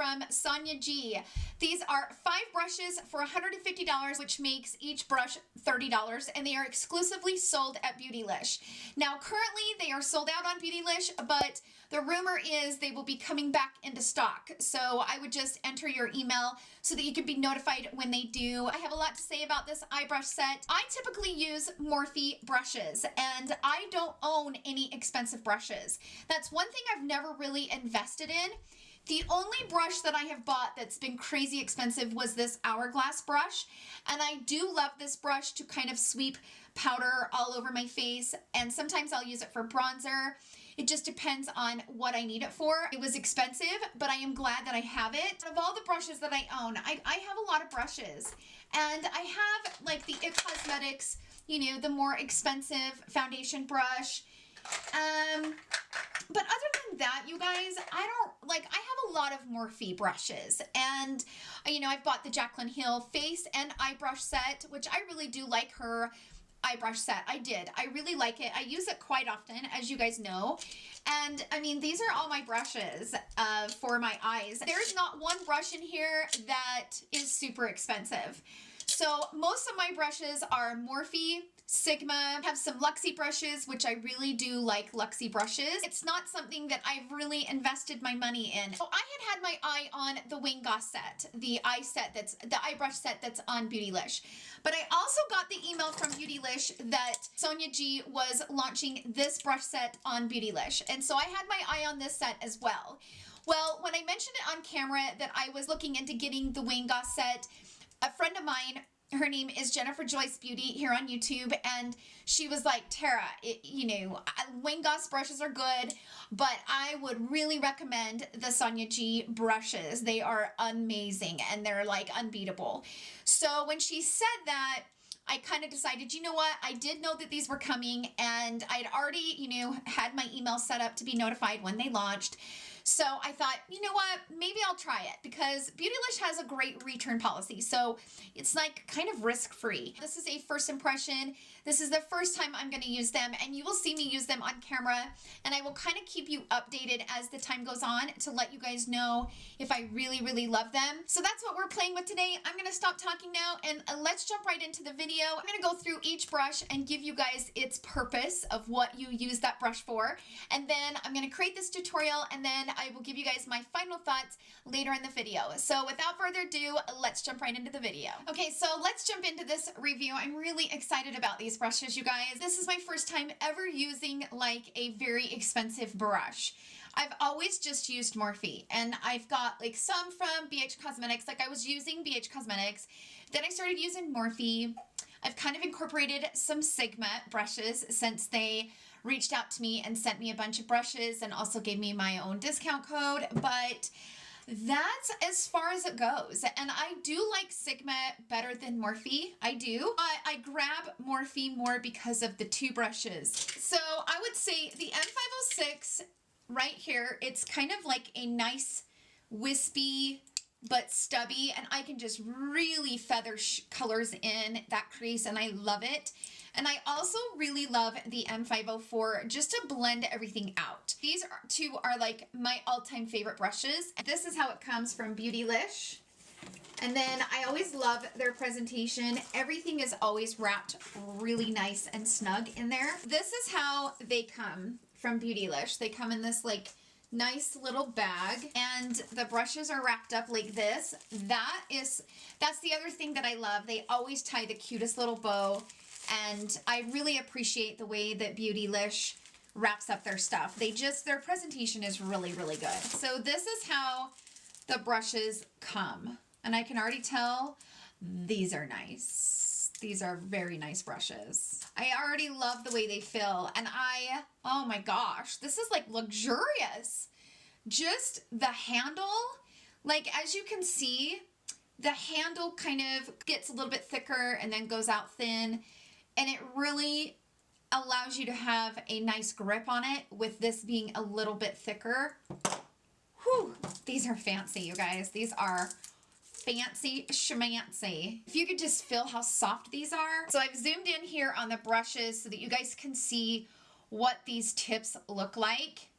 from Sonia G. These are 5 brushes for $150, which makes each brush $30, and they are exclusively sold at Beautylish. Now, currently they are sold out on Beautylish, but the rumor is they will be coming back into stock. So I would just enter your email so that you can be notified when they do. I have a lot to say about this eye brush set. I typically use Morphe brushes, and I don't own any expensive brushes. That's one thing I've never really invested in. The only brush that I have bought that's been crazy expensive was this Hourglass brush, and I do love this brush to kind of sweep powder all over my face, and sometimes I'll use it for bronzer. It just depends on what I need it for. It was expensive, but I am glad that I have it. Of all the brushes that I own, I have a lot of brushes, and I have like the IT Cosmetics, you know, the more expensive foundation brush. But other than that, you guys, I have a lot of Morphe brushes, and you know, I've bought the Jaclyn Hill face and eye brush set, which I really do like her eye brush set. I really like it. I use it quite often, as you guys know. And I mean, these are all my brushes for my eyes. There's not one brush in here that is super expensive. So most of my brushes are Morphe, Sigma, have some Luxie brushes, which I really do like Luxie brushes. It's not something that I've really invested my money in. So I had my eye on the Wayne Goss set, the eye brush set that's on Beautylish. But I also got the email from Beautylish that Sonia G was launching this brush set on Beautylish. And so I had my eye on this set as well. Well, when I mentioned it on camera that I was looking into getting the Wayne Goss set, a friend of mine, her name is Jennifer Joyce Beauty here on YouTube, and she was like, Tara, you know, Wayne Goss brushes are good, but I would really recommend the Sonia G brushes. They are amazing, and they're like unbeatable. So when she said that, I kind of decided, you know what, I did know that these were coming, and I'd already, you know, had my email set up to be notified when they launched. So I thought, you know what, maybe I'll try it, because Beautylish has a great return policy. So it's like kind of risk-free. This is a first impression. This is the first time I'm going to use them, and you will see me use them on camera, and I will kind of keep you updated as the time goes on to let you guys know if I really, really love them. So that's what we're playing with today. I'm going to stop talking now, and let's jump right into the video. I'm going to go through each brush and give you guys its purpose of what you use that brush for, and then I'm going to create this tutorial, and then I will give you guys my final thoughts later in the video. So without further ado, let's jump right into the video. Okay, so let's jump into this review. I'm really excited about these brushes, you guys. This is my first time ever using like a very expensive brush. I've always just used Morphe, and I've got like some from BH Cosmetics. Like I was using BH Cosmetics, then I started using Morphe. I've kind of incorporated some Sigma brushes since they reached out to me and sent me a bunch of brushes and also gave me my own discount code, but that's as far as it goes. And I do like Sigma better than Morphe. I do. I grab Morphe more because of the 2 brushes. So I would say the M506 right here, it's kind of like a nice wispy but stubby, and I can just really feather colors in that crease, and I love it. And I also really love the M504 just to blend everything out. These 2 are like my all-time favorite brushes. This is how it comes from Beautylish. And then I always love their presentation. Everything is always wrapped really nice and snug in there. This is how they come from Beautylish. They come in this like nice little bag, and the brushes are wrapped up like this. That's the other thing that I love. They always tie the cutest little bow, and I really appreciate the way that Beautylish wraps up their stuff. Their presentation is really, really good. So this is how the brushes come, and I can already tell these are nice. These are very nice brushes. I already love the way they feel, and oh my gosh, this is like luxurious. Just the handle, like as you can see, the handle kind of gets a little bit thicker and then goes out thin, and it really allows you to have a nice grip on it with this being a little bit thicker. Whew, these are fancy, you guys. These are fancy schmancy. If you could just feel how soft these are. So I've zoomed in here on the brushes so that you guys can see what these tips look like.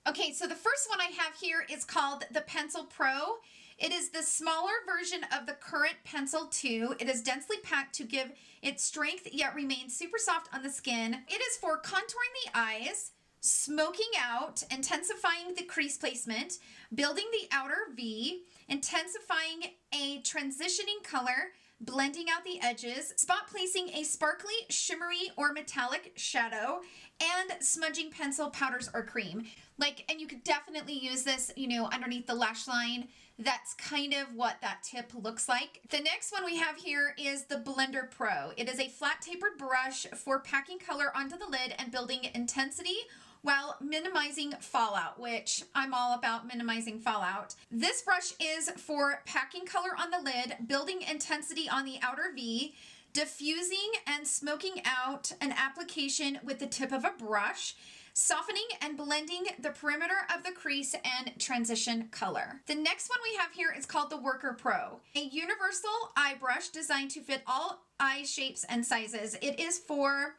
Okay, so the first one I have here is called the Pencil Pro. It is the smaller version of the current Pencil 2. It is densely packed to give it strength yet remain super soft on the skin. It is for contouring the eyes, smoking out, intensifying the crease placement, building the outer V, intensifying a transitioning color, blending out the edges, spot placing a sparkly, shimmery, or metallic shadow, and smudging pencil, powders, or cream. And you could definitely use this, underneath the lash line. That's kind of what that tip looks like. The next one we have here is the Blender Pro. It is a flat tapered brush for packing color onto the lid and building intensity while minimizing fallout, which I'm all about minimizing fallout. This brush is for packing color on the lid, building intensity on the outer V, diffusing and smoking out an application with the tip of a brush, softening and blending the perimeter of the crease and transition color. The next one we have here is called the Worker Pro, a universal eye brush designed to fit all eye shapes and sizes. It is for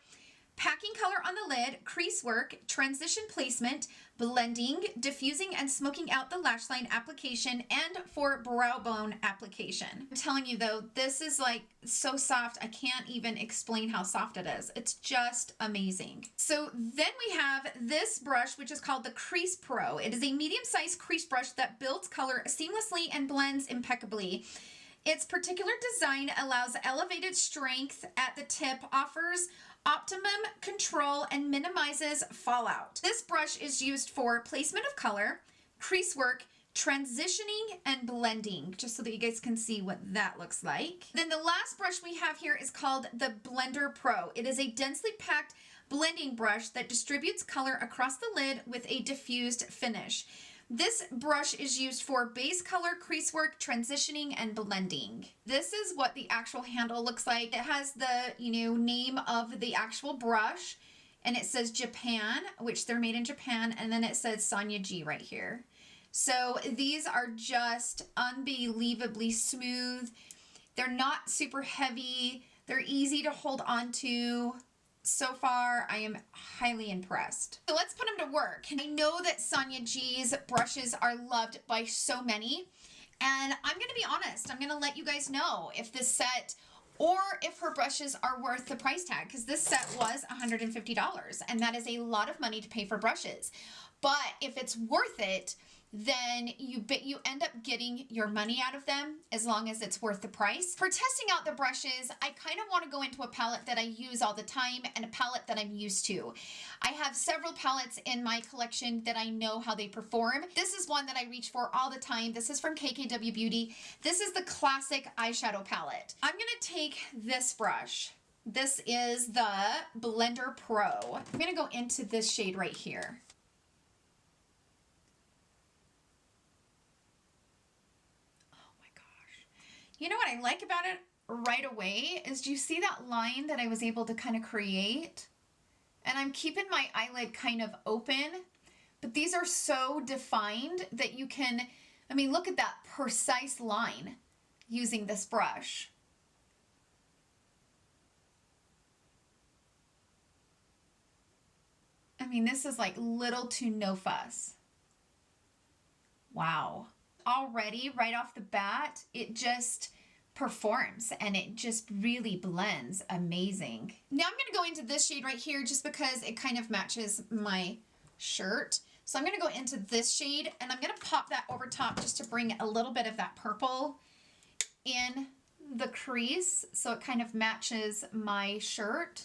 packing color on the lid, crease work, transition placement, blending, diffusing, and smoking out the lash line application, and for brow bone application. I'm telling you though, this is so soft, I can't even explain how soft it is. It's just amazing. So then we have this brush, which is called the Crease Pro. It is a medium-sized crease brush that builds color seamlessly and blends impeccably. Its particular design allows elevated strength at the tip, offers optimum control, and minimizes fallout. This brush is used for placement of color, crease work, transitioning, and blending, just so that you guys can see what that looks like. Then the last brush we have here is called the Blender Pro. It is a densely packed blending brush that distributes color across the lid with a diffused finish. This brush is used for base color, crease work, transitioning, and blending. This is what the actual handle looks like. It has the, name of the actual brush, and it says Japan, which they're made in Japan, and then it says Sonia G right here. So these are just unbelievably smooth. They're not super heavy. They're easy to hold on to. So far, I am highly impressed. So let's put them to work. I know that Sonia G's brushes are loved by so many, and I'm going to be honest. I'm going to let you guys know if this set or if her brushes are worth the price tag, because this set was $150, and that is a lot of money to pay for brushes. But if it's worth it, then you end up getting your money out of them as long as it's worth the price. For testing out the brushes, I kind of want to go into a palette that I use all the time and a palette that I'm used to. I have several palettes in my collection that I know how they perform. This is one that I reach for all the time. This is from KKW Beauty. This is the classic eyeshadow palette. I'm going to take this brush. This is the Blender Pro. I'm going to go into this shade right here. You know what I like about it right away is, do you see that line that I was able to kind of create? And I'm keeping my eyelid kind of open, but these are so defined that you can, look at that precise line using this brush. This is like little to no fuss. Wow. Already right off the bat, it just performs and it just really blends amazing. Now I'm going to go into this shade right here just because it kind of matches my shirt. So I'm going to go into this shade and I'm going to pop that over top just to bring a little bit of that purple in the crease so it kind of matches my shirt.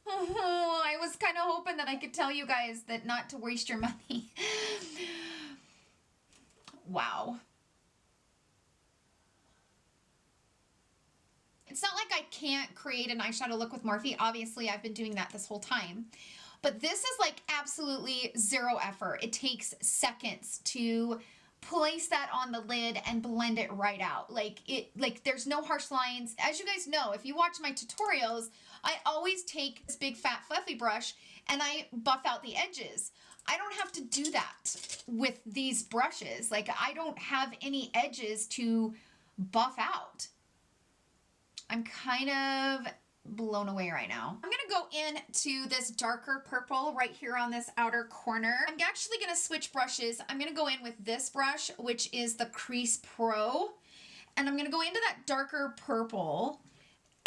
Oh, I was kind of hoping that I could tell you guys that not to waste your money. Wow. It's not like I can't create an eyeshadow look with Morphe. Obviously, I've been doing that this whole time. But this is like absolutely zero effort. It takes seconds to place that on the lid and blend it right out. There's no harsh lines. As you guys know, if you watch my tutorials, I always take this big fat fluffy brush and I buff out the edges. I don't have to do that with these brushes. I don't have any edges to buff out. I'm kind of blown away right now. I'm gonna go into this darker purple right here on this outer corner. I'm actually gonna switch brushes. I'm gonna go in with this brush, which is the Crease Pro, and I'm gonna go into that darker purple,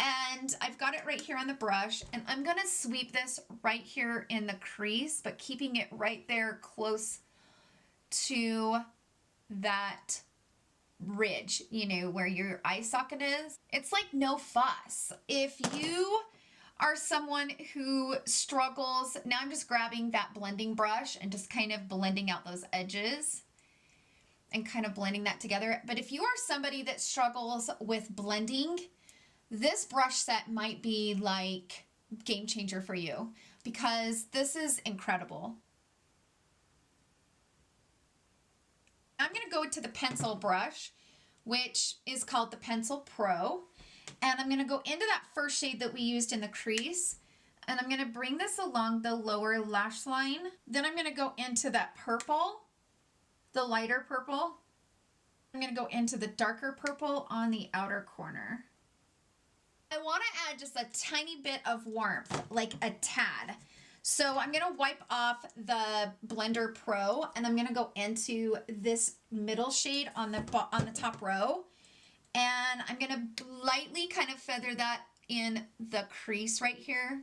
and I've got it right here on the brush, and I'm gonna sweep this right here in the crease, but keeping it right there close to that ridge, you know, where your eye socket is. It's like no fuss. If you are someone who struggles, now I'm just grabbing that blending brush and just kind of blending out those edges and kind of blending that together. But if you are somebody that struggles with blending, this brush set might be like game changer for you, because this is incredible. I'm going to go to the pencil brush, which is called the Pencil Pro, and I'm going to go into that first shade that we used in the crease, and I'm going to bring this along the lower lash line. Then I'm going to go into that purple, the lighter purple. I'm going to go into the darker purple on the outer corner. I want to add just a tiny bit of warmth, like a tad. So I'm going to wipe off the Blender Pro, and I'm going to go into this middle shade on the top row, and I'm going to lightly kind of feather that in the crease right here.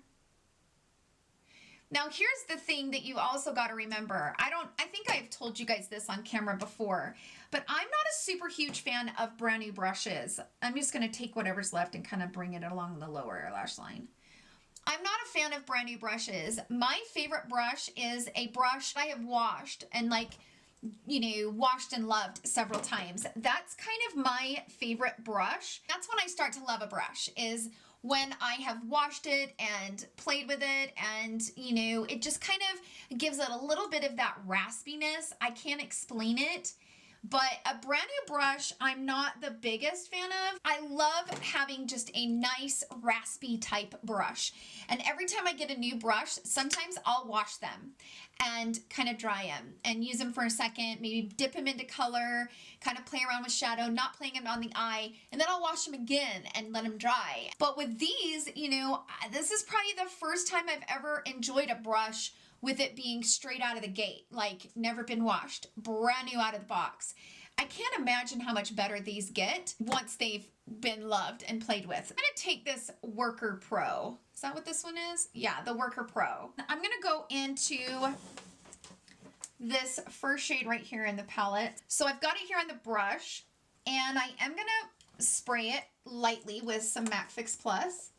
Now here's the thing that you also got to remember. I think I've told you guys this on camera before, but I'm not a super huge fan of brand new brushes. I'm just going to take whatever's left and kind of bring it along the lower lash line. I'm not a fan of brand new brushes. My favorite brush is a brush I have washed and, like, you know, washed and loved several times. That's kind of my favorite brush. That's when I start to love a brush, is when I have washed it and played with it, and, you know, it just kind of gives it a little bit of that raspiness. I can't explain it. But a brand new brush, I'm not the biggest fan of. I love having just a nice raspy type brush. And every time I get a new brush, sometimes I'll wash them and kind of dry them and use them for a second, maybe dip them into color, kind of play around with shadow, not playing them on the eye, and then I'll wash them again and let them dry. But with these, you know, this is probably the first time I've ever enjoyed a brush with it being straight out of the gate, like never been washed, brand new out of the box. I can't imagine how much better these get once they've been loved and played with. I'm gonna take this Worker Pro. Is that what this one is? Yeah, the Worker Pro. I'm gonna go into this first shade right here in the palette. So I've got it here on the brush, and I am gonna spray it lightly with some MAC Fix Plus.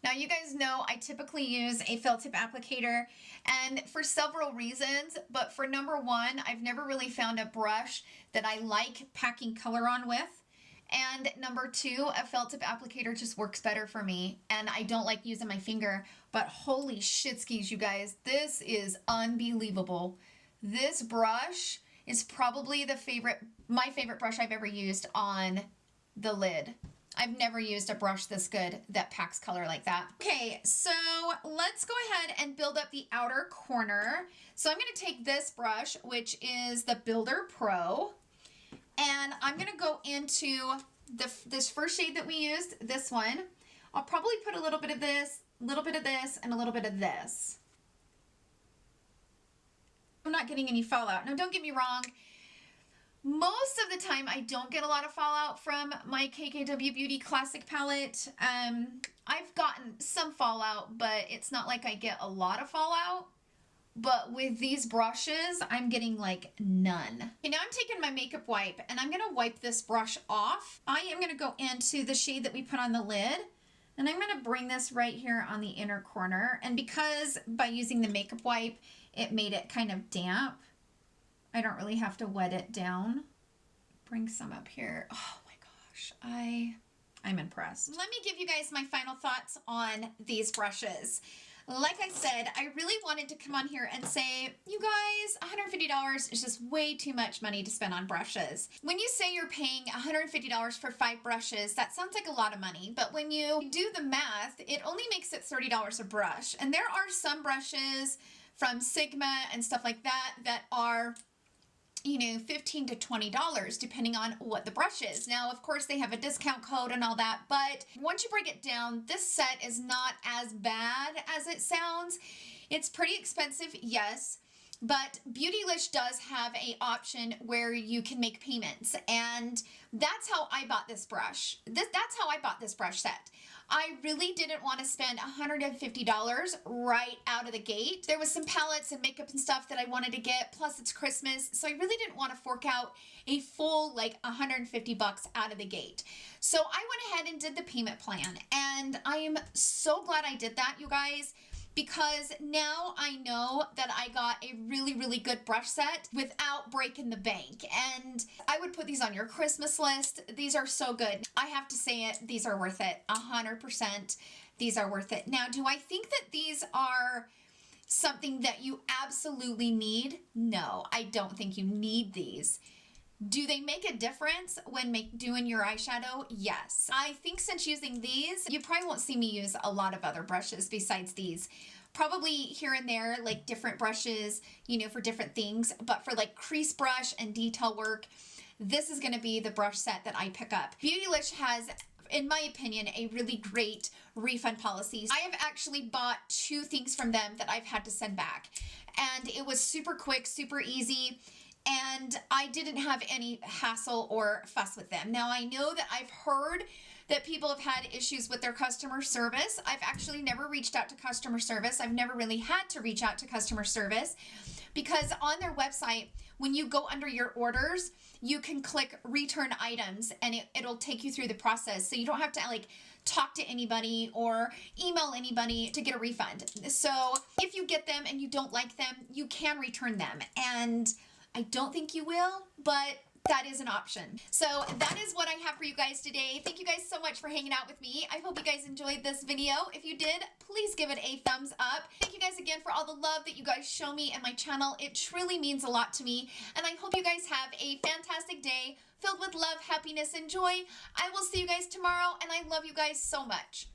Now, you guys know I typically use a felt tip applicator, and for several reasons, but for number one, I've never really found a brush that I like packing color on with, and number two, a felt tip applicator just works better for me, and I don't like using my finger, but holy shitskis, you guys, this is unbelievable. This brush is probably my favorite brush I've ever used on the lid. I've never used a brush this good that packs color like that. Okay, so let's go ahead and build up the outer corner. So I'm going to take this brush, which is the Builder Pro, and I'm going to go into this first shade that we used, this one. I'll probably put a little bit of this, and a little bit of this. I'm not getting any fallout. Now, don't get me wrong. Most of the time, I don't get a lot of fallout from my KKW Beauty Classic palette. I've gotten some fallout, but it's not like I get a lot of fallout. But with these brushes, I'm getting like none. Okay, now I'm taking my makeup wipe, and I'm going to wipe this brush off. I am going to go into the shade that we put on the lid, and I'm going to bring this right here on the inner corner. And because by using the makeup wipe, it made it kind of damp, I don't really have to wet it down. Bring some up here. Oh my gosh, I'm impressed. Let me give you guys my final thoughts on these brushes. Like I said, I really wanted to come on here and say, you guys, $150 is just way too much money to spend on brushes. When you say you're paying $150 for 5 brushes, that sounds like a lot of money, but when you do the math, it only makes it $30 a brush. And there are some brushes from Sigma and stuff like that that are you know, $15 to $20 depending on what the brush is. Now, of course, they have a discount code and all that, but once you break it down, this set is not as bad as it sounds. It's pretty expensive, yes, but Beautylish does have a option where you can make payments, and that's how I bought this brush. That's how I bought this brush set. I really didn't want to spend $150 right out of the gate. There was some palettes and makeup and stuff that I wanted to get, plus it's Christmas, so I really didn't want to fork out a full like $150 out of the gate. So I went ahead and did the payment plan, and I am so glad I did that, you guys, because now I know that I got a really, really good brush set without breaking the bank. And I would put these on your Christmas list. These are so good. I have to say it, these are worth it. 100%. These are worth it. Now, do I think that these are something that you absolutely need? No, I don't think you need these. Do they make a difference when doing your eyeshadow? Yes. I think since using these, you probably won't see me use a lot of other brushes besides these. Probably here and there, like different brushes, you know, for different things. But for like crease brush and detail work, this is going to be the brush set that I pick up. Beautylish has, in my opinion, a really great refund policy. I have actually bought 2 things from them that I've had to send back. And it was super quick, super easy. And I didn't have any hassle or fuss with them. Now, I know that I've heard that people have had issues with their customer service. I've actually never reached out to customer service. I've never really had to reach out to customer service because on their website, when you go under your orders, you can click return items and it'll take you through the process. So you don't have to like talk to anybody or email anybody to get a refund. So if you get them and you don't like them, you can return them. And I don't think you will, but that is an option. So that is what I have for you guys today. Thank you guys so much for hanging out with me. I hope you guys enjoyed this video. If you did, please give it a thumbs up. Thank you guys again for all the love that you guys show me and my channel. It truly means a lot to me. And I hope you guys have a fantastic day filled with love, happiness, and joy. I will see you guys tomorrow, and I love you guys so much.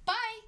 Bye.